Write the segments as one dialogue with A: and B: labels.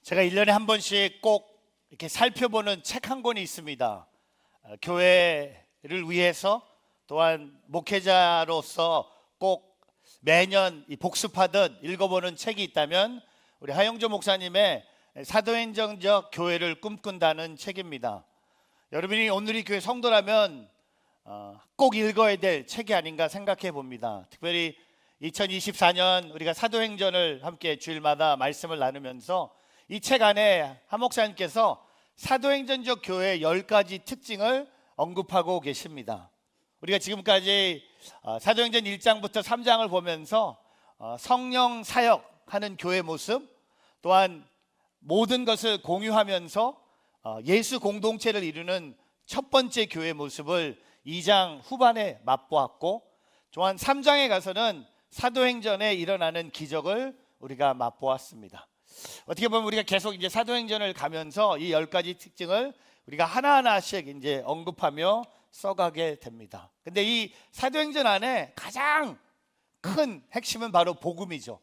A: 제가 1년에 한 번씩 꼭 이렇게 살펴보는 책 한 권이 있습니다. 교회를 위해서 또한 목회자로서 꼭 매년 복습하듯 읽어보는 책이 있다면 우리 하영조 목사님의 사도행전적 교회를 꿈꾼다는 책입니다. 여러분이 오늘 이 교회 성도라면 꼭 읽어야 될 책이 아닌가 생각해 봅니다. 특별히 2024년 우리가 사도행전을 함께 주일마다 말씀을 나누면서 이 책 안에 한 목사님께서 사도행전적 교회의 10가지 특징을 언급하고 계십니다. 우리가 지금까지 사도행전 1장부터 3장을 보면서 성령 사역하는 교회 모습, 또한 모든 것을 공유하면서 예수 공동체를 이루는 첫 번째 교회 모습을 2장 후반에 맛보았고, 또한 3장에 가서는 사도행전에 일어나는 기적을 우리가 맛보았습니다. 어떻게 보면 우리가 계속 이제 사도행전을 가면서 이 10가지 특징을 우리가 하나하나씩 이제 언급하며 써가게 됩니다. 근데 이 사도행전 안에 가장 큰 핵심은 바로 복음이죠.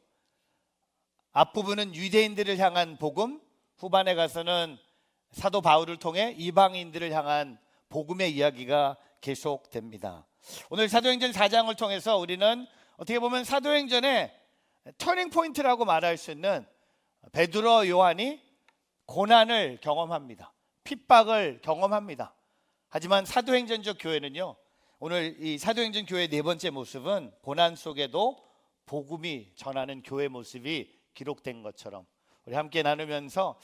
A: 앞부분은 유대인들을 향한 복음, 후반에 가서는 사도 바울을 통해 이방인들을 향한 복음의 이야기가 계속됩니다. 오늘 사도행전 4장을 통해서 우리는 어떻게 보면 사도행전의 터닝 포인트라고 말할 수 있는 베드로, 요한이 고난을 경험합니다. 핍박을 경험합니다. 하지만 사도행전적 교회는요, 오늘 이 사도행전 교회의 네 번째 모습은 고난 속에도 복음이 전하는 교회 모습이 기록된 것처럼 우리 함께 나누면서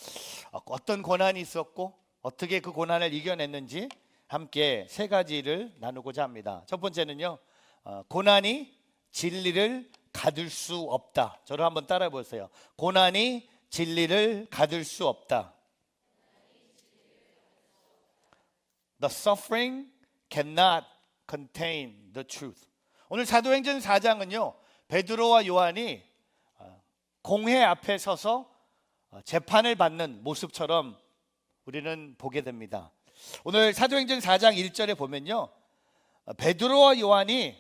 A: 어떤 고난이 있었고 어떻게 그 고난을 이겨냈는지 함께 세 가지를 나누고자 합니다. 첫 번째는요, 고난이 진리를 가둘 수 없다. 저를 한번 따라해 보세요. 고난이 진리를 가둘 수 없다. The suffering cannot contain the truth. 오늘 사도행전 4장은요, 베드로와 요한이 공회 앞에 서서 재판을 받는 모습처럼 우리는 보게 됩니다. 오늘 사도행전 4장 1절에 보면요, 베드로와 요한이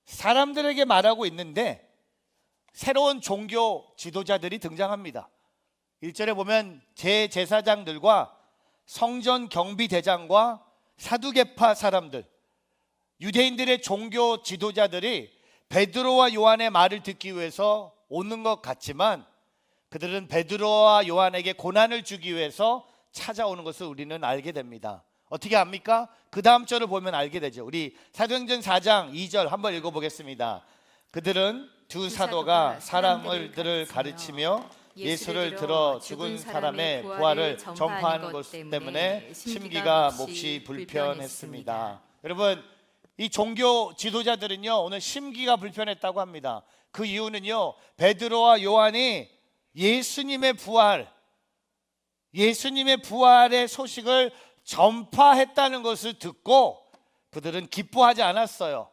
A: 사람들에게 말하고 있는데 새로운 종교 지도자들이 등장합니다. 1절에 보면 제제사장들과 성전 경비대장과 사두개파 사람들, 유대인들의 종교 지도자들이 베드로와 요한의 말을 듣기 위해서 오는 것 같지만 그들은 베드로와 요한에게 고난을 주기 위해서 찾아오는 것을 우리는 알게 됩니다. 어떻게 압니까? 그 다음 절을 보면 알게 되죠. 우리 사도행전 4장 2절 한번 읽어보겠습니다. 그들은 두 사도가 사람들을 가르치며 예수를 들어 죽은 사람의 부활을 전파하는 것 때문에 심기가 몹시 불편했습니다. 여러분, 이 종교 지도자들은요, 오늘 심기가 불편했다고 합니다. 그 이유는요, 베드로와 요한이 예수님의 부활의 소식을 전파했다는 것을 듣고 그들은 기뻐하지 않았어요.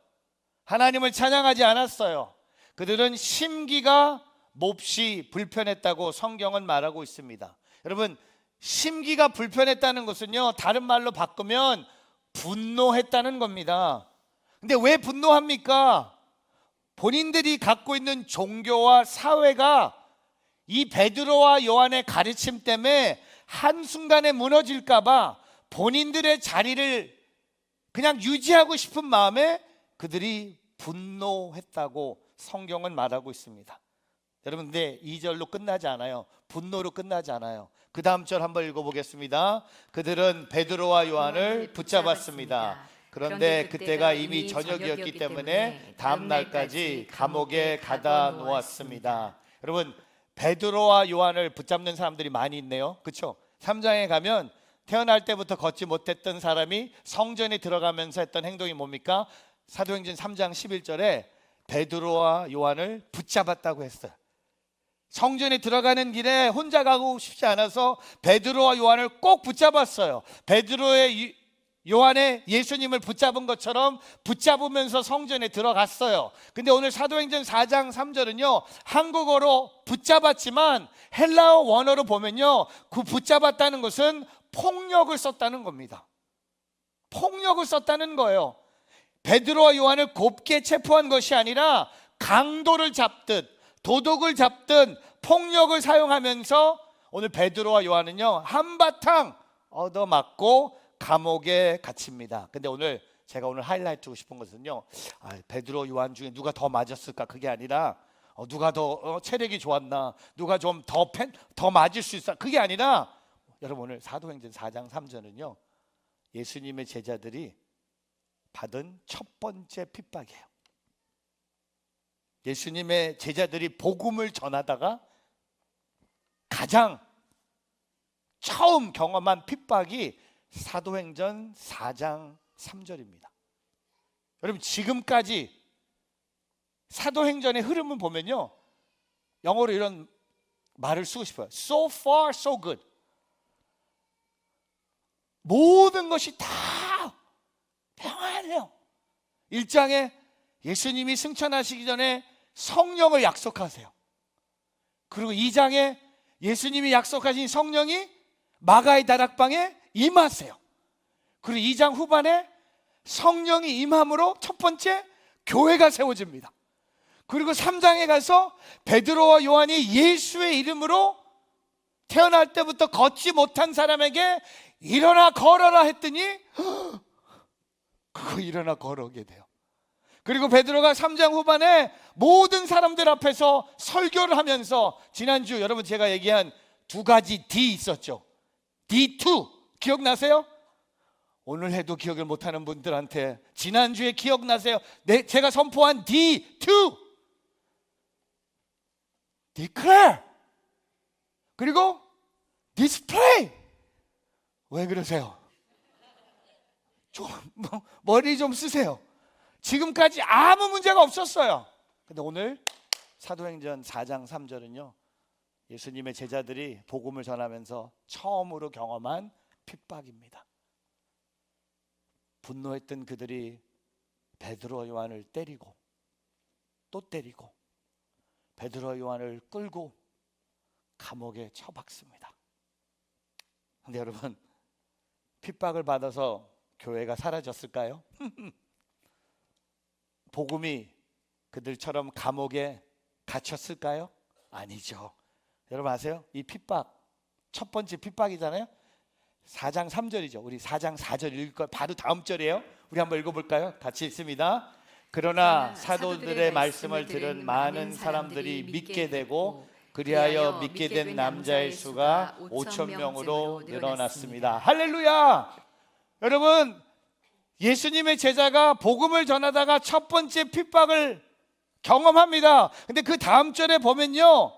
A: 하나님을 찬양하지 않았어요. 그들은 심기가 몹시 불편했다고 성경은 말하고 있습니다. 여러분, 심기가 불편했다는 것은요, 다른 말로 바꾸면 분노했다는 겁니다. 근데 왜 분노합니까? 본인들이 갖고 있는 종교와 사회가 이 베드로와 요한의 가르침 때문에 한순간에 무너질까 봐 본인들의 자리를 그냥 유지하고 싶은 마음에 그들이 분노했다고 성경은 말하고 있습니다. 여러분, 근데 2절로 끝나지 않아요. 분노로 끝나지 않아요. 그 다음 절 한번 읽어보겠습니다. 그들은 베드로와 요한을 붙잡았습니다. 그런데 그때가 이미 저녁이었기 때문에 다음 날까지 감옥에 가다 놓았습니다. 여러분, 베드로와 요한을 붙잡는 사람들이 많이 있네요. 그렇죠? 3장에 가면 태어날 때부터 걷지 못했던 사람이 성전에 들어가면서 했던 행동이 뭡니까? 사도행전 3장 11절에 베드로와 요한을 붙잡았다고 했어요. 성전에 들어가는 길에 혼자 가고 싶지 않아서 베드로와 요한을 꼭 붙잡았어요. 베드로의 요한의 예수님을 붙잡은 것처럼 붙잡으면서 성전에 들어갔어요. 근데 오늘 사도행전 4장 3절은요, 한국어로 붙잡았지만 헬라어 원어로 보면요, 그 붙잡았다는 것은 폭력을 썼다는 겁니다. 폭력을 썼다는 거예요. 베드로와 요한을 곱게 체포한 것이 아니라 강도를 잡듯 도둑을 잡든 폭력을 사용하면서 오늘 베드로와 요한은요 한바탕 얻어맞고 감옥에 갇힙니다. 근데 제가 오늘 하이라이트하고 싶은 것은요, 베드로 요한 중에 누가 더 맞았을까? 그게 아니라 누가 더 체력이 좋았나, 누가 좀 더 맞을 수 있어, 그게 아니라 여러분 오늘 사도행전 4장 3절은요 예수님의 제자들이 받은 첫 번째 핍박이에요. 예수님의 제자들이 복음을 전하다가 가장 처음 경험한 핍박이 사도행전 4장 3절입니다. 여러분 지금까지 사도행전의 흐름을 보면요, 영어로 이런 말을 쓰고 싶어요. So far so good. 모든 것이 다 평안해요. 1장에 예수님이 승천하시기 전에 성령을 약속하세요. 그리고 2장에 예수님이 약속하신 성령이 마가의 다락방에 임하세요. 그리고 2장 후반에 성령이 임함으로 첫 번째 교회가 세워집니다. 그리고 3장에 가서 베드로와 요한이 예수의 이름으로 태어날 때부터 걷지 못한 사람에게 일어나 걸어라 했더니 그거 일어나 걸어오게 돼요. 그리고 베드로가 3장 후반에 모든 사람들 앞에서 설교를 하면서, 지난주 여러분 제가 얘기한 두 가지 D 있었죠. D2 기억나세요? 오늘 해도 기억을 못하는 분들한테 지난주에 기억나세요? 제가 선포한 D2 Declare, 그리고 Display. 왜 그러세요? 머리 좀 쓰세요. 지금까지 아무 문제가 없었어요. 근데 오늘 사도행전 4장 3절은요 예수님의 제자들이 복음을 전하면서 처음으로 경험한 핍박입니다. 분노했던 그들이 베드로 요한을 때리고 또 때리고 베드로 요한을 끌고 감옥에 처박습니다. 근데 여러분 핍박을 받아서 교회가 사라졌을까요? 복음이 그들처럼 감옥에 갇혔을까요? 아니죠. 여러분 아세요? 이 핍박 첫 번째 핍박이잖아요. 4장 3절이죠. 우리 4장 4절 읽을 거예요. 바로 다음 절이에요. 우리 한번 읽어볼까요? 같이 읽습니다. 그러나 사도들의 말씀을 들은 많은 사람들이 믿게 되고 그리하여 믿게 된 남자의 수가 5,000명으로 늘어났습니다. 할렐루야! 여러분 예수님의 제자가 복음을 전하다가 첫 번째 핍박을 경험합니다. 근데 그 다음 절에 보면요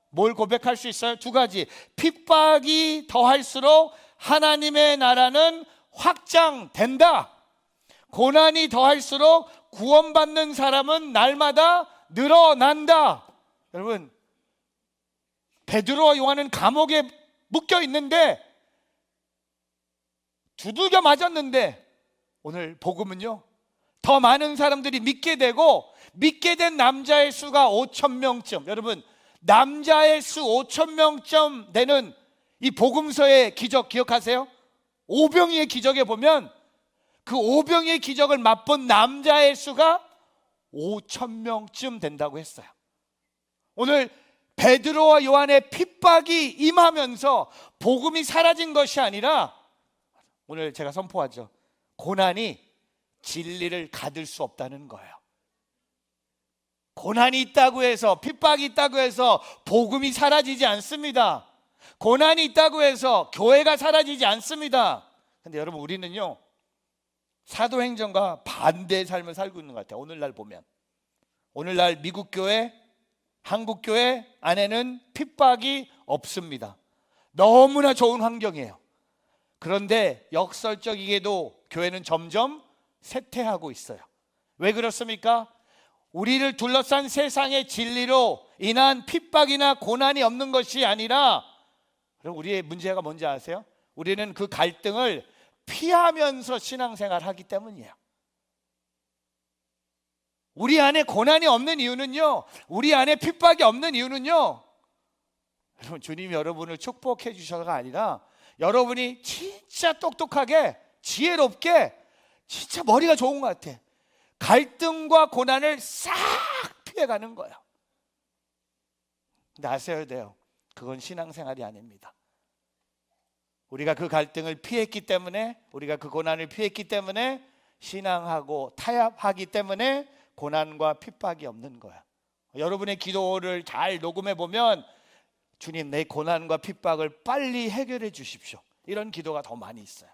A: 뭘 고백할 수 있어요? 두 가지. 핍박이 더할수록 하나님의 나라는 확장된다. 고난이 더할수록 구원받는 사람은 날마다 늘어난다. 여러분 베드로와 요한은 감옥에 묶여 있는데 두들겨 맞았는데 오늘 복음은요 더 많은 사람들이 믿게 되고 믿게 된 남자의 수가 5,000명쯤. 여러분 남자의 수 5,000명쯤 되는 이 복음서의 기적 기억하세요? 오병이의 기적에 보면 그 오병이의 기적을 맛본 남자의 수가 5,000명쯤 된다고 했어요. 오늘 베드로와 요한의 핍박이 임하면서 복음이 사라진 것이 아니라 오늘 제가 선포하죠. 고난이 진리를 가둘 수 없다는 거예요. 고난이 있다고 해서 핍박이 있다고 해서 복음이 사라지지 않습니다. 고난이 있다고 해서 교회가 사라지지 않습니다. 근데 여러분 우리는요 사도행전과 반대의 삶을 살고 있는 것 같아요. 오늘날 보면 오늘날 미국 교회, 한국 교회 안에는 핍박이 없습니다. 너무나 좋은 환경이에요. 그런데 역설적이게도 교회는 점점 쇠퇴하고 있어요. 왜 그렇습니까? 우리를 둘러싼 세상의 진리로 인한 핍박이나 고난이 없는 것이 아니라, 그럼 우리의 문제가 뭔지 아세요? 우리는 그 갈등을 피하면서 신앙생활을 하기 때문이에요. 우리 안에 고난이 없는 이유는요, 우리 안에 핍박이 없는 이유는요, 여러분 주님이 여러분을 축복해 주셔서가 아니라 여러분이 진짜 똑똑하게 지혜롭게 진짜 머리가 좋은 것 같아. 갈등과 고난을 싹 피해가는 거예요. 근데 아셔야 돼요. 그건 신앙생활이 아닙니다. 우리가 그 갈등을 피했기 때문에, 우리가 그 고난을 피했기 때문에, 신앙하고 타협하기 때문에 고난과 핍박이 없는 거야. 여러분의 기도를 잘 녹음해 보면 주님, 내 고난과 핍박을 빨리 해결해 주십시오, 이런 기도가 더 많이 있어요.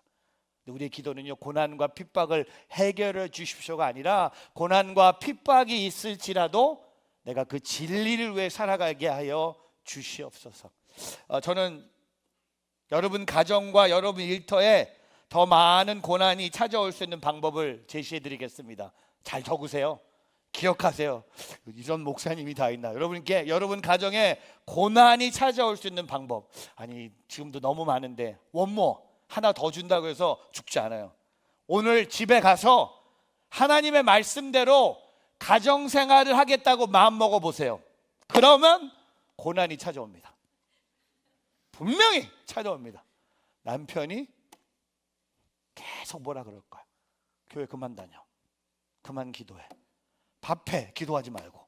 A: 우리의 기도는요, 고난과 핍박을 해결해 주십시오가 아니라 고난과 핍박이 있을지라도 내가 그 진리를 위해 살아가게 하여 주시옵소서. 저는 여러분 가정과 여러분 일터에 더 많은 고난이 찾아올 수 있는 방법을 제시해 드리겠습니다. 잘 적으세요. 기억하세요. 이런 목사님이 다 있나? 여러분 가정에 고난이 찾아올 수 있는 방법, 아니 지금도 너무 많은데 원모 하나 더 준다고 해서 죽지 않아요. 오늘 집에 가서 하나님의 말씀대로 가정생활을 하겠다고 마음먹어 보세요. 그러면 고난이 찾아옵니다. 분명히 찾아옵니다. 남편이 계속 뭐라 그럴 거야. 교회 그만 다녀, 그만 기도해, 밥해, 기도하지 말고.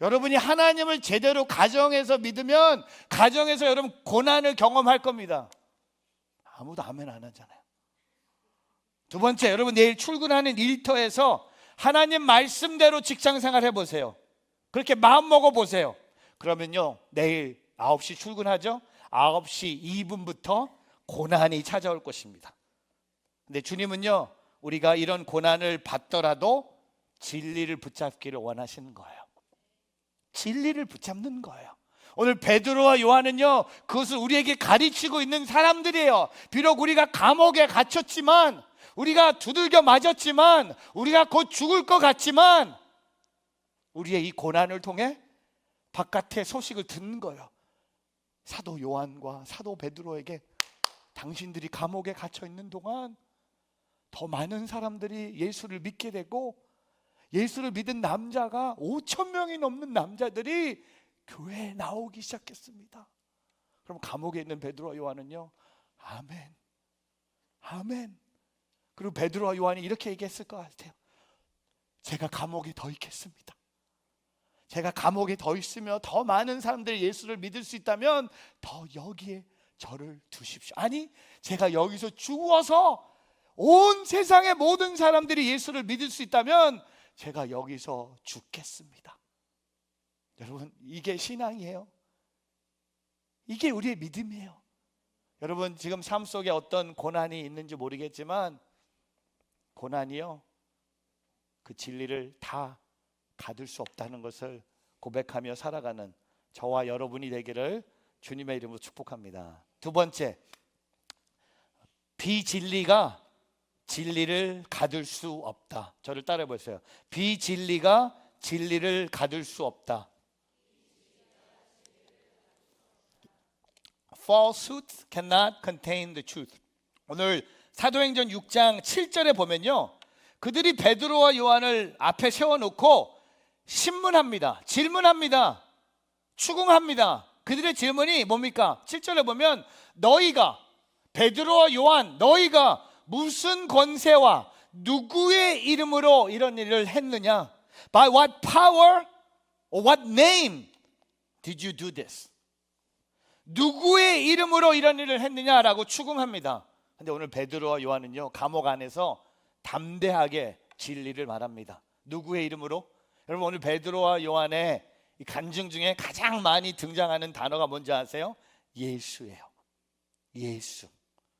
A: 여러분이 하나님을 제대로 가정에서 믿으면 가정에서 여러분 고난을 경험할 겁니다. 아무도 아멘 안 하잖아요. 두 번째, 여러분 내일 출근하는 일터에서 하나님 말씀대로 직장생활 해보세요. 그렇게 마음 먹어보세요. 그러면요, 내일 9시 출근하죠? 9시 2분부터 고난이 찾아올 것입니다. 근데 주님은요, 우리가 이런 고난을 받더라도 진리를 붙잡기를 원하시는 거예요. 진리를 붙잡는 거예요. 오늘 베드로와 요한은요, 그것을 우리에게 가르치고 있는 사람들이에요. 비록 우리가 감옥에 갇혔지만, 우리가 두들겨 맞았지만, 우리가 곧 죽을 것 같지만, 우리의 이 고난을 통해 바깥의 소식을 듣는 거예요. 사도 요한과 사도 베드로에게 당신들이 감옥에 갇혀 있는 동안 더 많은 사람들이 예수를 믿게 되고, 예수를 믿은 남자가 5,000명이 넘는 남자들이 교회에 나오기 시작했습니다. 그럼 감옥에 있는 베드로와 요한은요, 아멘, 아멘. 그리고 베드로와 요한이 이렇게 얘기했을 것 같아요. 제가 감옥에 더 있겠습니다. 제가 감옥에 더 있으며 더 많은 사람들이 예수를 믿을 수 있다면 더 여기에 저를 두십시오. 아니, 제가 여기서 죽어서 온 세상의 모든 사람들이 예수를 믿을 수 있다면 제가 여기서 죽겠습니다. 여러분, 이게 신앙이에요. 이게 우리의 믿음이에요. 여러분, 지금 삶 속에 어떤 고난이 있는지 모르겠지만 고난이요, 그 진리를 다 가둘 수 없다는 것을 고백하며 살아가는 저와 여러분이 되기를 주님의 이름으로 축복합니다. 두 번째, 비진리가 진리를 가둘 수 없다. 저를 따라해 보세요. 비진리가 진리를 가둘 수 없다. Falsehood cannot contain the truth. 오늘 사도행전 6장 7절에 보면요, 그들이 베드로와 요한을 앞에 세워놓고 신문합니다. 질문합니다. 추궁합니다. 그들의 질문이 뭡니까? 7절에 보면 너희가, 베드로와 요한, 너희가 무슨 권세와 누구의 이름으로 이런 일을 했느냐? By what power or what name did you do this? 누구의 이름으로 이런 일을 했느냐라고 추궁합니다. 근데 오늘 베드로와 요한은요, 감옥 안에서 담대하게 진리를 말합니다. 누구의 이름으로? 여러분, 오늘 베드로와 요한의 이 간증 중에 가장 많이 등장하는 단어가 뭔지 아세요? 예수예요. 예수.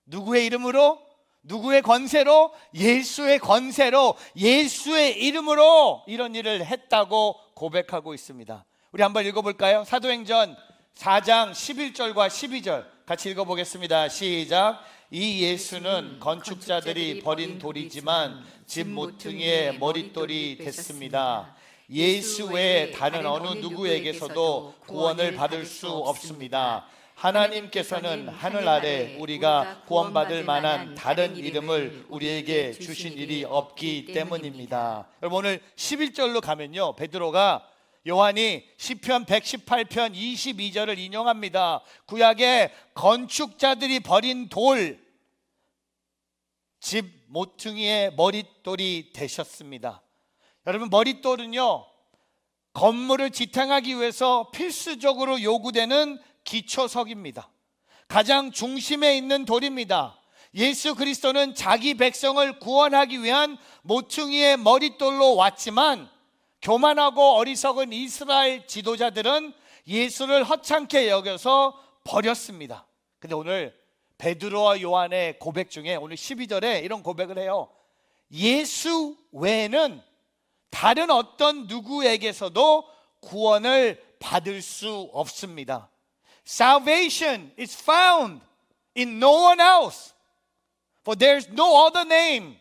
A: 누구의 이름으로? 누구의 권세로? 예수의 권세로, 예수의 이름으로 이런 일을 했다고 고백하고 있습니다. 우리 한번 읽어볼까요? 사도행전 4장 11절과 12절 같이 읽어보겠습니다. 시작. 이 예수는 건축자들이 버린 돌이지만 집 모퉁이의 머릿돌이 됐습니다. 예수 외에 다른 어느 누구에게서도 구원을 받을 수 없습니다. 하나님께서는 하늘 아래 우리가 구원받을 만한 다른 이름을 우리에게 주신 일이 없기 때문입니다. 여러분, 오늘 11절로 가면요, 베드로가 요한이 시편 118편 22절을 인용합니다. 구약의 건축자들이 버린 돌, 집 모퉁이의 머릿돌이 되셨습니다. 여러분, 머릿돌은요, 건물을 지탱하기 위해서 필수적으로 요구되는 기초석입니다. 가장 중심에 있는 돌입니다. 예수 그리스도는 자기 백성을 구원하기 위한 모퉁이의 머릿돌로 왔지만 교만하고 어리석은 이스라엘 지도자들은 예수를 허창게 여겨서 버렸습니다. 근데 오늘 베드로와 요한의 고백 중에 오늘 12절에 이런 고백을 해요. 예수 외에는 다른 어떤 누구에게서도 구원을 받을 수 없습니다. Salvation is found in no one else. For there is no other name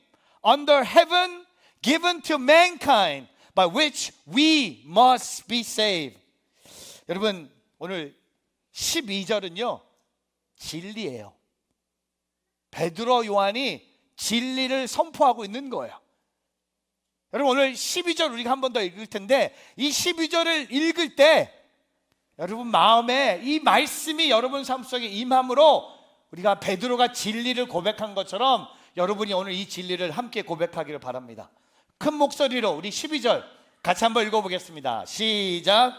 A: under heaven given to mankind by which we must be saved. 여러분, 오늘 12절은요 진리예요. 베드로 요한이 진리를 선포하고 있는 거예요. 여러분, 오늘 12절 우리가 한 번 더 읽을 텐데 이 12절을 읽을 때 여러분 마음에 이 말씀이 여러분 삶 속에 임함으로 우리가 베드로가 진리를 고백한 것처럼 여러분이 오늘 이 진리를 함께 고백하기를 바랍니다. 큰 목소리로 우리 12절 같이 한번 읽어보겠습니다. 시작.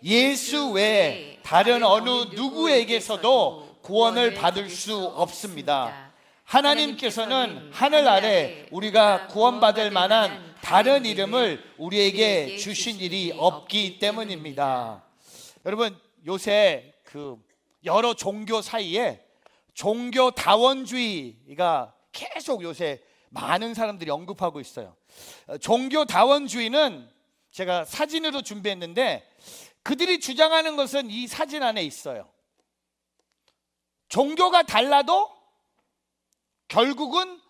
A: 예수 외에 다른 어느 누구에게서도 구원을 받을 수 없습니다. 하나님께서는 하늘 아래 우리가 구원받을 만한 다른 이름을 우리에게 주신 일이 없기 때문입니다. 여러분, 요새 여러 종교 사이에 종교다원주의가 계속 요새 많은 사람들이 언급하고 있어요. 종교다원주의는 제가 사진으로 준비했는데 그들이 주장하는 것은 이 사진 안에 있어요. 종교가 달라도 결국은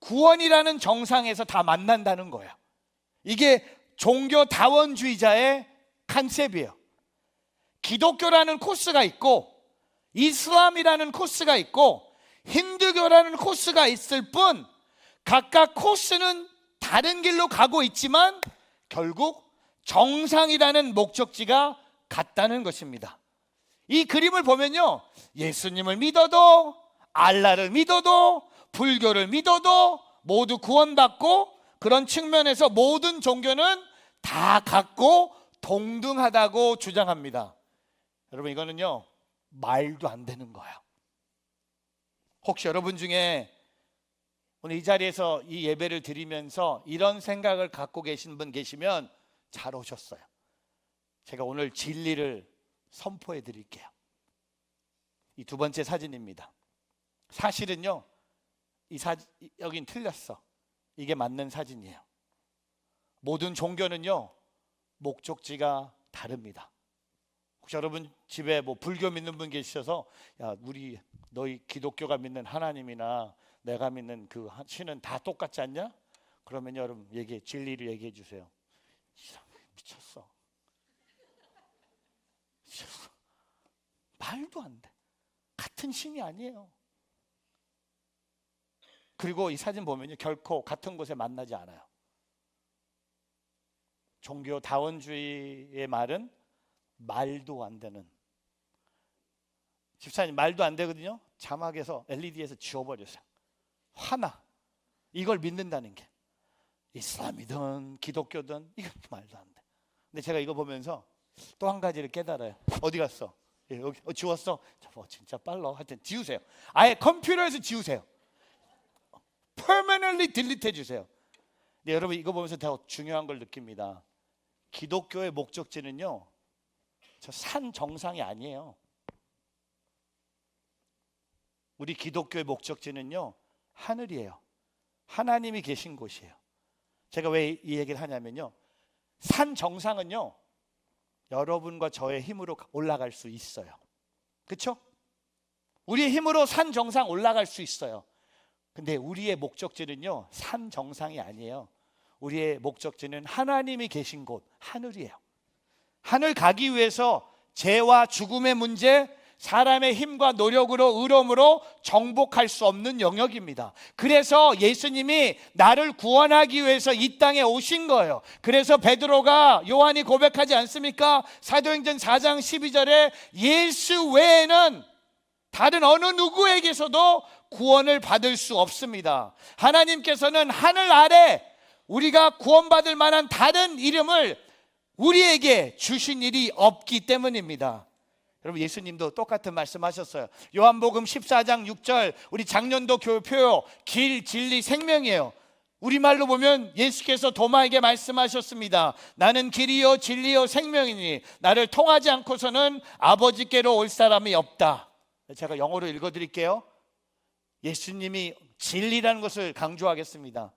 A: 구원이라는 정상에서 다 만난다는 거예요. 이게 종교다원주의자의 컨셉이에요. 기독교라는 코스가 있고 이슬람이라는 코스가 있고 힌두교라는 코스가 있을 뿐 각각 코스는 다른 길로 가고 있지만 결국 정상이라는 목적지가 같다는 것입니다. 이 그림을 보면요, 예수님을 믿어도 알라를 믿어도 불교를 믿어도 모두 구원받고 그런 측면에서 모든 종교는 다 같고 동등하다고 주장합니다. 여러분, 이거는요 말도 안 되는 거예요. 혹시 여러분 중에 오늘 이 자리에서 이 예배를 드리면서 이런 생각을 갖고 계신 분 계시면 잘 오셨어요. 제가 오늘 진리를 선포해 드릴게요. 이 두 번째 사진입니다. 사실은요 여긴 틀렸어. 이게 맞는 사진이에요. 모든 종교는요 목적지가 다릅니다. 혹시 여러분 집에 불교 믿는 분 계셔서 너희 기독교가 믿는 하나님이나 내가 믿는 그 신은 다 똑같지 않냐? 그러면 여러분 진리를 얘기해 주세요. 미쳤어. 말도 안 돼. 같은 신이 아니에요. 그리고 이 사진 보면요 결코 같은 곳에 만나지 않아요. 종교 다원주의의 말은 말도 안 되는. 집사님 말도 안 되거든요. 자막에서 LED에서 지워버렸어요. 화나. 이걸 믿는다는 게 이슬람이든 기독교든 이건 말도 안 돼. 근데 제가 이거 보면서 또 한 가지를 깨달아요. 어디 갔어? 여기 지웠어? 진짜 빨라. 하여튼 지우세요. 아예 컴퓨터에서 지우세요. permanently delete 해주세요. 근데 여러분 이거 보면서 더 중요한 걸 느낍니다. 기독교의 목적지는요 저 산 정상이 아니에요. 우리 기독교의 목적지는요 하늘이에요. 하나님이 계신 곳이에요. 제가 왜 이 얘기를 하냐면요, 산 정상은요 여러분과 저의 힘으로 올라갈 수 있어요. 그렇죠? 우리의 힘으로 산 정상 올라갈 수 있어요. 근데 우리의 목적지는요 산 정상이 아니에요. 우리의 목적지는 하나님이 계신 곳, 하늘이에요. 하늘 가기 위해서 죄와 죽음의 문제, 사람의 힘과 노력으로 의로움으로 정복할 수 없는 영역입니다. 그래서 예수님이 나를 구원하기 위해서 이 땅에 오신 거예요. 그래서 베드로가 요한이 고백하지 않습니까? 사도행전 4장 12절에 예수 외에는 다른 어느 누구에게서도 구원을 받을 수 없습니다. 하나님께서는 하늘 아래 우리가 구원받을 만한 다른 이름을 우리에게 주신 일이 없기 때문입니다. 여러분, 예수님도 똑같은 말씀하셨어요. 요한복음 14장 6절, 우리 작년도 교표요, 길, 진리, 생명이에요. 우리말로 보면 예수께서 도마에게 말씀하셨습니다. 나는 길이요 진리요 생명이니 나를 통하지 않고서는 아버지께로 올 사람이 없다. 제가 영어로 읽어드릴게요. 예수님이 진리라는 것을 강조하겠습니다.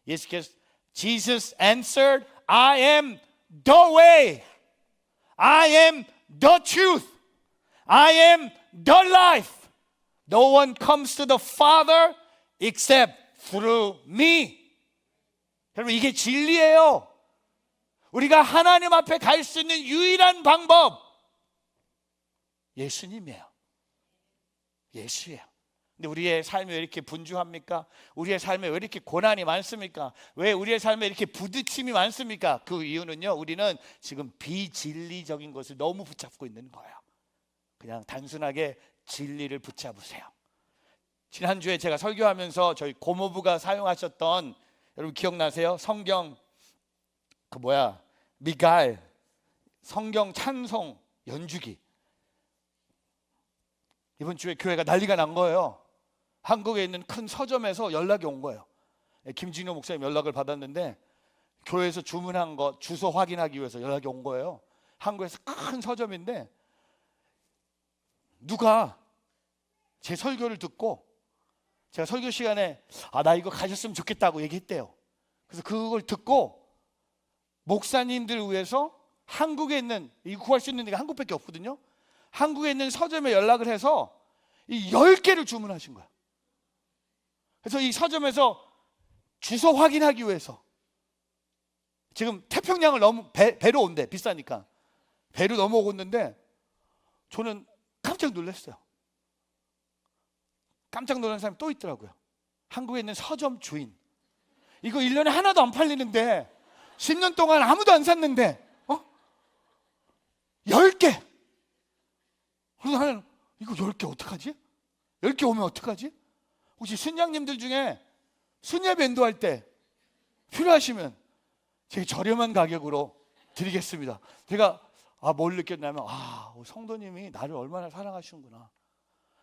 A: 예수께서 Jesus answered, I am the way, I am the truth, I am the life. No one comes to the Father except through me. 여러분, 이게 진리예요. 우리가 하나님 앞에 갈 수 있는 유일한 방법, 예수님이에요. 예수예요. 근데 우리의 삶이 왜 이렇게 분주합니까? 우리의 삶에 왜 이렇게 고난이 많습니까? 왜 우리의 삶에 이렇게 부딪힘이 많습니까? 그 이유는요, 우리는 지금 비진리적인 것을 너무 붙잡고 있는 거예요. 그냥 단순하게 진리를 붙잡으세요. 지난주에 제가 설교하면서 저희 고모부가 사용하셨던, 여러분 기억나세요? 성경 미갈 성경 찬송 연주기. 이번 주에 교회가 난리가 난 거예요. 한국에 있는 큰 서점에서 연락이 온 거예요. 김진호 목사님 연락을 받았는데 교회에서 주문한 거 주소 확인하기 위해서 연락이 온 거예요. 한국에서 큰 서점인데 누가 제 설교를 듣고 제가 설교 시간에 나 이거 가졌으면 좋겠다고 얘기했대요. 그래서 그걸 듣고 목사님들 위해서 한국에 있는, 이거 구할 수 있는 데가 한국밖에 없거든요. 한국에 있는 서점에 연락을 해서 이 10개를 주문하신 거야. 그래서 이 서점에서 주소 확인하기 위해서 지금 태평양을 배로 온대. 비싸니까 배로 넘어오고 있는데 저는 깜짝 놀랐어요. 깜짝 놀란 사람이 또 있더라고요. 한국에 있는 서점 주인. 이거 1년에 하나도 안 팔리는데 10년 동안 아무도 안 샀는데 10개. 그래서 나는 이거 10개 어떡하지? 10개 오면 어떡하지? 혹시 순장님들 중에 순예배 인도할 때 필요하시면 되게 저렴한 가격으로 드리겠습니다. 제가 뭘 느꼈냐면 성도님이 나를 얼마나 사랑하시는구나.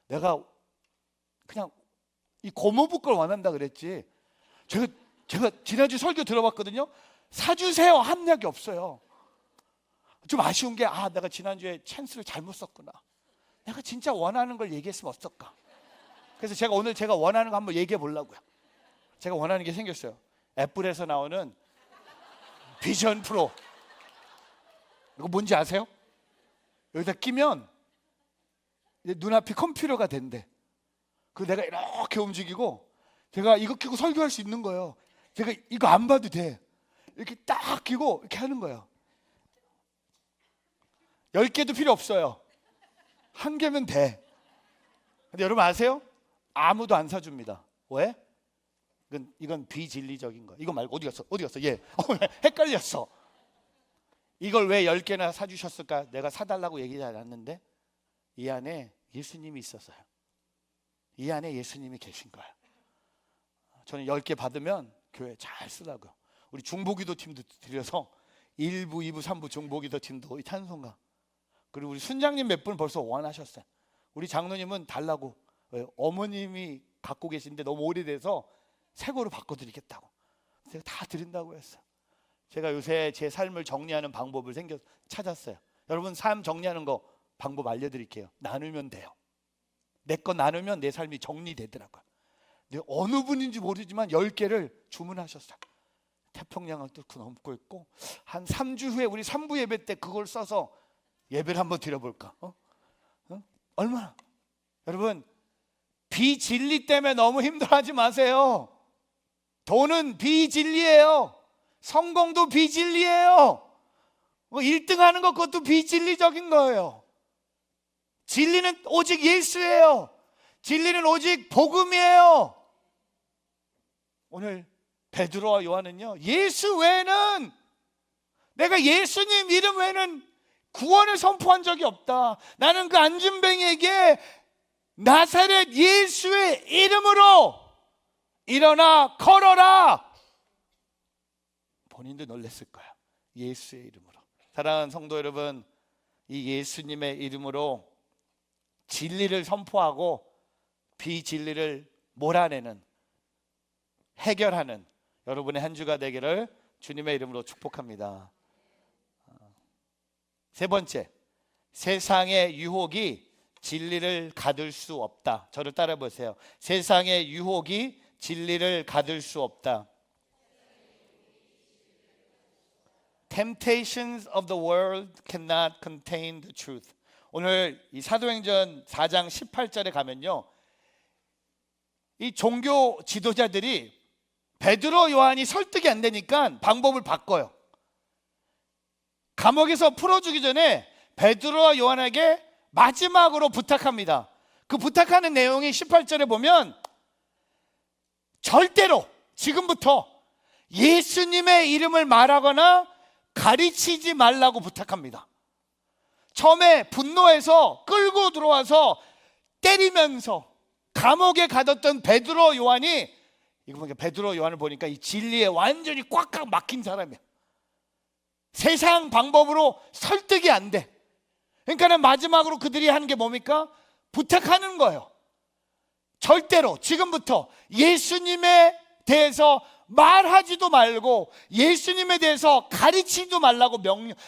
A: 내가 그냥 이 고모부 걸 원한다 그랬지. 제가 지난주 설교 들어봤거든요. 사주세요 합력이 없어요. 좀 아쉬운 게 내가 지난주에 찬스를 잘못 썼구나. 내가 진짜 원하는 걸 얘기했으면 어떨까. 그래서 제가 원하는 거 한번 얘기해 보려고요. 제가 원하는 게 생겼어요. 애플에서 나오는 비전 프로. 이거 뭔지 아세요? 여기다 끼면 눈앞이 컴퓨터가 된대. 그 내가 이렇게 움직이고 제가 이거 끼고 설교할 수 있는 거예요. 제가 이거 안 봐도 돼. 이렇게 딱 끼고 이렇게 하는 거예요. 10개도 필요 없어요. 1개면 돼. 근데 여러분 아세요? 아무도 안 사줍니다. 왜? 이건 비진리적인 거야. 이거 말고 어디 갔어? 얘 헷갈렸어. 이걸 왜 10개나 사주셨을까? 내가 사달라고 얘기하지 않았는데 이 안에 예수님이 있었어요. 이 안에 예수님이 계신 거야. 저는 10개 받으면 교회 잘 쓰라고요. 우리 중보기도 팀도 드려서 1부, 2부, 3부 중보기도 팀도 이 찬송가. 그리고 우리 순장님 몇 분 벌써 원하셨어요. 우리 장로님은 달라고. 어머님이 갖고 계신데 너무 오래돼서 새 거로 바꿔드리겠다고. 제가 다 드린다고 했어요. 제가 요새 제 삶을 정리하는 방법을 찾았어요. 여러분 삶 정리하는 거 방법 알려드릴게요. 나누면 돼요. 내 거 나누면 내 삶이 정리되더라고요. 근데 어느 분인지 모르지만 10개를 주문하셨어요. 태평양을 뚫고 넘고 있고 한 3주 후에 우리 3부 예배 때 그걸 써서 예배를 한번 드려볼까? 얼마나? 여러분 비진리 때문에 너무 힘들어하지 마세요. 돈은 비진리예요. 성공도 비진리예요. 1등 하는 것 그것도 비진리적인 거예요. 진리는 오직 예수예요. 진리는 오직 복음이에요. 오늘 베드로와 요한은요, 예수 외에는, 내가 예수님 이름 외에는 구원을 선포한 적이 없다. 나는 그 안진뱅이에게 나사렛 예수의 이름으로 일어나 걸어라. 본인도 놀랐을 거야. 예수의 이름으로. 사랑하는 성도 여러분, 이 예수님의 이름으로 진리를 선포하고 비진리를 몰아내는, 해결하는 여러분의 한 주가 되기를 주님의 이름으로 축복합니다. 세 번째, 세상의 유혹이 진리를 가둘 수 없다. 저를 따라 보세요. 세상의 유혹이 진리를 가둘 수 없다. Temptations of the world cannot contain the truth. 오늘 이 사도행전 4장 18절에 가면요, 이 종교 지도자들이 베드로 요한이 설득이 안 되니까 방법을 바꿔요. 감옥에서 풀어주기 전에 베드로와 요한에게 마지막으로 부탁합니다. 그 부탁하는 내용이 18절에 보면 절대로 지금부터 예수님의 이름을 말하거나 가르치지 말라고 부탁합니다. 처음에 분노해서 끌고 들어와서 때리면서 감옥에 가뒀던 베드로 요한이, 이거 보니까 베드로 요한을 보니까 이 진리에 완전히 꽉꽉 막힌 사람이야. 세상 방법으로 설득이 안 돼. 그러니까 마지막으로 그들이 하는 게 뭡니까? 부탁하는 거예요. 절대로 지금부터 예수님에 대해서 말하지도 말고 예수님에 대해서 가르치지도 말라고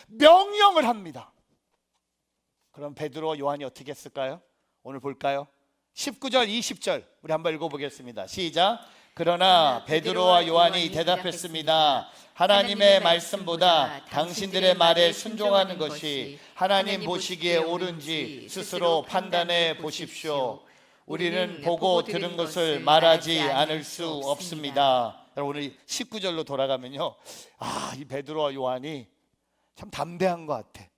A: 명령을 합니다. 그럼 베드로 요한이 어떻게 했을까요? 오늘 볼까요? 19절 20절 우리 한번 읽어보겠습니다. 시작. 그러나 베드로와 요한이 대답했습니다. 하나님의 말씀보다 당신들의 말에 순종하는 것이 하나님 보시기에 옳은지 스스로 판단해 보십시오. 우리는 보고 들은 것을 말하지 않을 수 없습니다. 여러분, 오늘 19절로 돌아가면요, 이 베드로와 요한이 참 담대한 것 같아.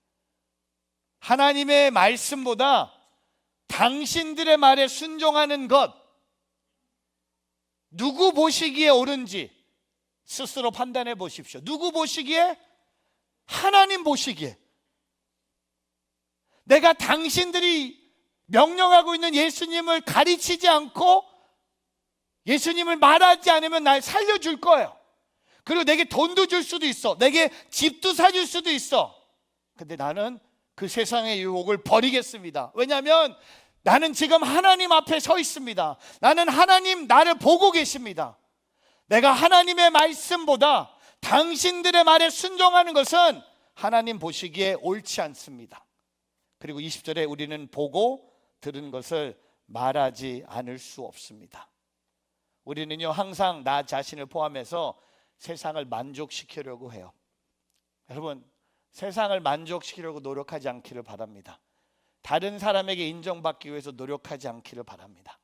A: 하나님의 말씀보다 당신들의 말에 순종하는 것, 누구 보시기에 옳은지 스스로 판단해 보십시오. 누구 보시기에? 하나님 보시기에. 내가 당신들이 명령하고 있는 예수님을 가르치지 않고 예수님을 말하지 않으면 날 살려줄 거예요. 그리고 내게 돈도 줄 수도 있어. 내게 집도 사줄 수도 있어. 근데 나는 그 세상의 유혹을 버리겠습니다. 왜냐하면 나는 지금 하나님 앞에 서 있습니다. 나는 하나님 나를 보고 계십니다. 내가 하나님의 말씀보다 당신들의 말에 순종하는 것은 하나님 보시기에 옳지 않습니다. 그리고 20절에 우리는 보고 들은 것을 말하지 않을 수 없습니다. 우리는요, 항상 나 자신을 포함해서 세상을 만족시키려고 해요. 여러분, 세상을 만족시키려고 노력하지 않기를 바랍니다. 다른 사람에게 인정받기 위해서 노력하지 않기를 바랍니다.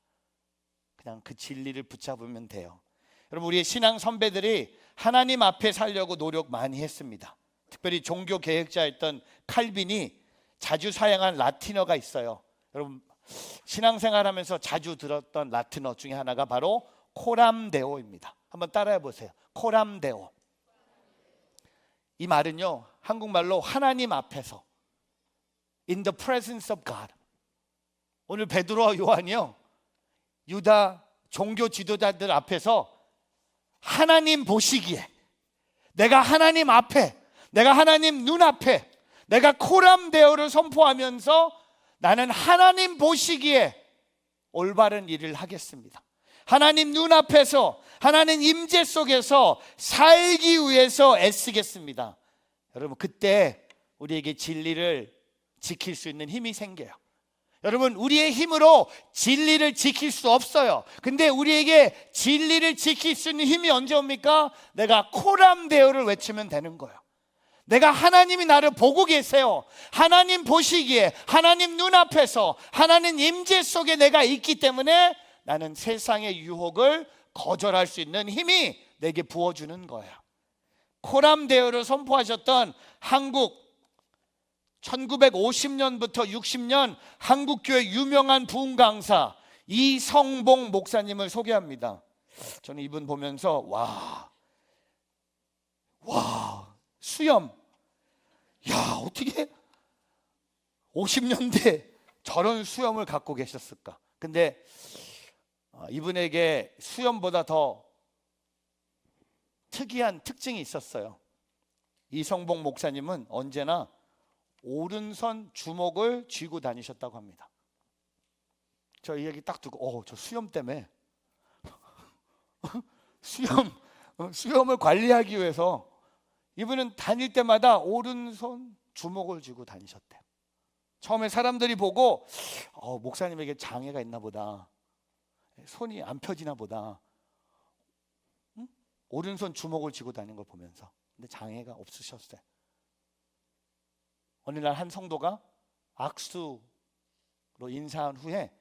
A: 그냥 그 진리를 붙잡으면 돼요. 여러분, 우리의 신앙 선배들이 하나님 앞에 살려고 노력 많이 했습니다. 특별히 종교 개혁자였던 칼빈이 자주 사용한 라틴어가 있어요. 여러분, 신앙생활하면서 자주 들었던 라틴어 중에 하나가 바로 코람데오입니다. 한번 따라해 보세요. 코람데오. 이 말은요, 한국말로 하나님 앞에서, in the presence of God. 오늘 베드로와 요한이요, 유다 종교 지도자들 앞에서 하나님 보시기에, 내가 하나님 앞에, 내가 하나님 눈앞에, 내가 코람데오를 선포하면서 나는 하나님 보시기에 올바른 일을 하겠습니다. 하나님 눈앞에서, 하나님 임재 속에서 살기 위해서 애쓰겠습니다. 여러분, 그때 우리에게 진리를 지킬 수 있는 힘이 생겨요. 여러분, 우리의 힘으로 진리를 지킬 수 없어요. 근데 우리에게 진리를 지킬 수 있는 힘이 언제 옵니까? 내가 코람데오를 외치면 되는 거예요. 내가 하나님이 나를 보고 계세요. 하나님 보시기에, 하나님 눈앞에서, 하나님 임재 속에 내가 있기 때문에 나는 세상의 유혹을 거절할 수 있는 힘이 내게 부어주는 거예요. 코람데오를 선포하셨던 한국 1950년부터 60년 한국교회 유명한 부흥 강사 이성봉 목사님을 소개합니다. 저는 이분 보면서 수염, 어떻게 50년대 저런 수염을 갖고 계셨을까? 근데 이분에게 수염보다 더 특이한 특징이 있었어요. 이성복 목사님은 언제나 오른손 주먹을 쥐고 다니셨다고 합니다. 저 이 얘기 딱 듣고 저 수염 때문에 수염을 관리하기 위해서 이분은 다닐 때마다 오른손 주먹을 쥐고 다니셨대요. 처음에 사람들이 보고 목사님에게 장애가 있나 보다, 손이 안 펴지나 보다, 오른손 주먹을 쥐고 다니는 걸 보면서. 근데 장애가 없으셨어요. 어느 날 한 성도가 악수로 인사한 후에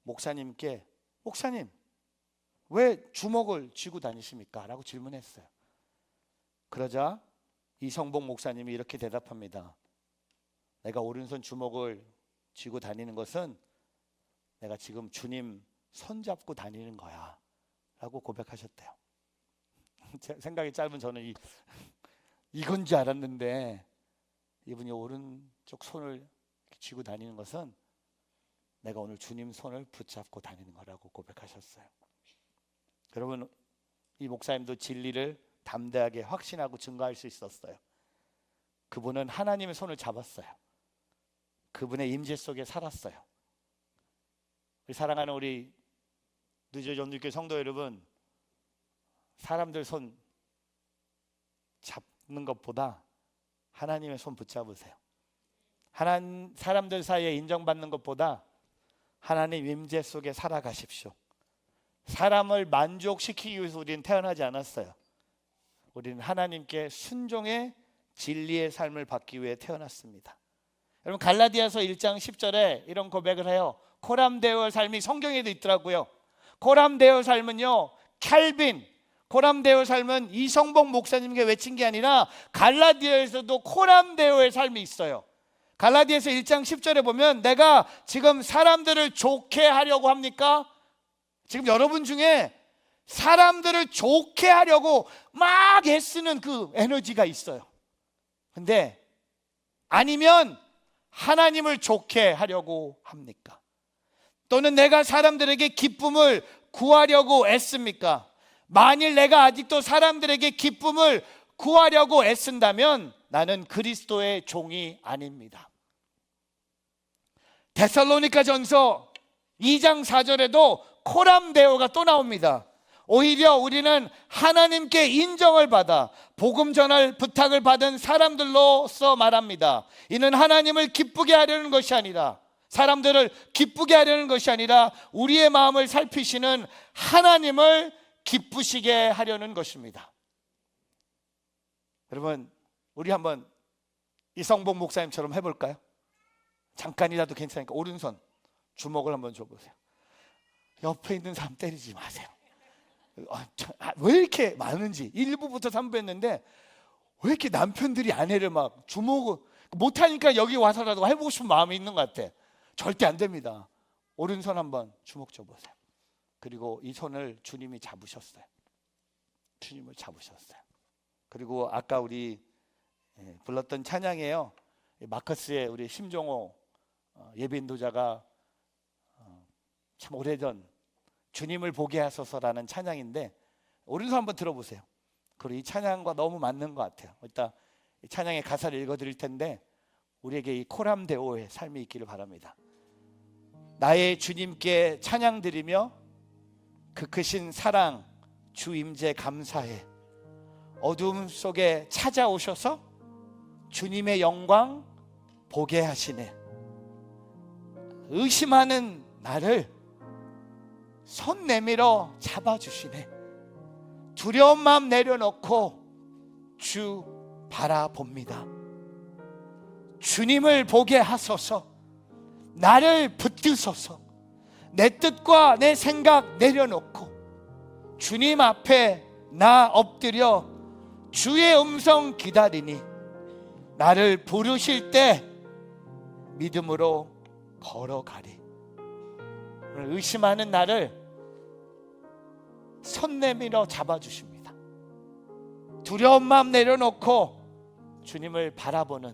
A: 목사님께 목사님 왜 주먹을 쥐고 다니십니까? 라고 질문했어요. 그러자 이성복 목사님이 이렇게 대답합니다. 내가 오른손 주먹을 쥐고 다니는 것은 내가 지금 주님 손잡고 다니는 거야 라고 고백하셨대요. 제 생각이 짧은 저는 이건지 알았는데 이분이 오른쪽 손을 쥐고 다니는 것은 내가 오늘 주님 손을 붙잡고 다니는 거라고 고백하셨어요. 여러분, 이 목사님도 진리를 담대하게 확신하고 증거할 수 있었어요. 그분은 하나님의 손을 잡았어요. 그분의 임재 속에 살았어요. 우리 사랑하는 우리 늦은 전도교회 성도 여러분, 사람들 손 잡는 것보다 하나님의 손 붙잡으세요. 사람들 사이에 인정받는 것보다 하나님 임재 속에 살아가십시오. 사람을 만족시키기 위해서 우리는 태어나지 않았어요. 우리는 하나님께 순종의 진리의 삶을 받기 위해 태어났습니다. 여러분, 갈라디아서 1장 10절에 이런 고백을 해요. 코람데오의 삶이 성경에도 있더라고요. 코람데오의 삶은요, 캘빈, 코람데오의 삶은 이성복 목사님께 외친 게 아니라 갈라디아에서도 코람데오의 삶이 있어요. 갈라디아서 1장 10절에 보면 내가 지금 사람들을 좋게 하려고 합니까? 지금 여러분 중에 사람들을 좋게 하려고 막 애쓰는 그 에너지가 있어요. 근데 아니면 하나님을 좋게 하려고 합니까? 또는 내가 사람들에게 기쁨을 구하려고 애씁니까? 만일 내가 아직도 사람들에게 기쁨을 구하려고 애쓴다면 나는 그리스도의 종이 아닙니다. 데살로니가전서 2장 4절에도 코람데오가 또 나옵니다. 오히려 우리는 하나님께 인정을 받아 복음 전할 부탁을 받은 사람들로서 말합니다. 이는 하나님을 기쁘게 하려는 것이 아니라, 사람들을 기쁘게 하려는 것이 아니라 우리의 마음을 살피시는 하나님을 기쁘시게 하려는 것입니다. 여러분, 우리 한번 이성복 목사님처럼 해볼까요? 잠깐이라도 괜찮으니까 오른손 주먹을 한번 줘보세요. 옆에 있는 사람 때리지 마세요. 왜 이렇게 많은지 1부부터 3부 했는데 왜 이렇게 남편들이 아내를 막 주먹을 못하니까 여기 와서라도 해보고 싶은 마음이 있는 것 같아. 절대 안 됩니다. 오른손 한번 주먹 줘보세요. 그리고 이 손을 주님이 잡으셨어요. 주님을 잡으셨어요. 그리고 아까 우리 불렀던 찬양이에요. 마커스의 우리 심종호 예배인도자가 참 오래전 주님을 보게 하소서라는 찬양인데 오른손 한번 들어보세요. 그리고 이 찬양과 너무 맞는 것 같아요. 이따 이 찬양의 가사를 읽어드릴 텐데 우리에게 이 코람데오의 삶이 있기를 바랍니다. 나의 주님께 찬양 드리며 그 크신 사랑 주 임재 감사해. 어둠 속에 찾아오셔서 주님의 영광 보게 하시네. 의심하는 나를 손 내밀어 잡아주시네. 두려운 마음 내려놓고 주 바라봅니다. 주님을 보게 하소서. 나를 붙드소서. 내 뜻과 내 생각 내려놓고 주님 앞에 나 엎드려 주의 음성 기다리니 나를 부르실 때 믿음으로 걸어가리. 의심하는 나를 손 내밀어 잡아주십니다. 두려운 마음 내려놓고 주님을 바라보는,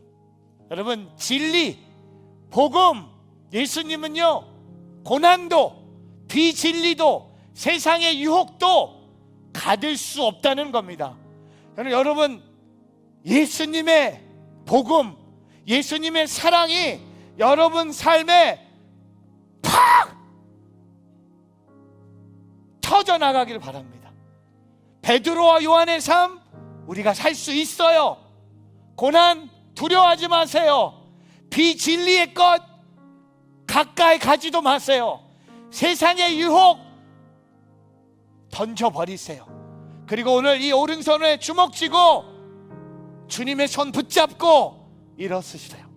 A: 여러분, 진리, 복음, 예수님은요 고난도 비진리도 세상의 유혹도 가들 수 없다는 겁니다. 여러분, 예수님의 복음, 예수님의 사랑이 여러분 삶에 팍 터져나가길 바랍니다. 베드로와 요한의 삶 우리가 살 수 있어요. 고난 두려워하지 마세요. 비진리의 것 가까이 가지도 마세요. 세상의 유혹 던져버리세요. 그리고 오늘 이 오른손에 주먹 쥐고 주님의 손 붙잡고 일어서시래요.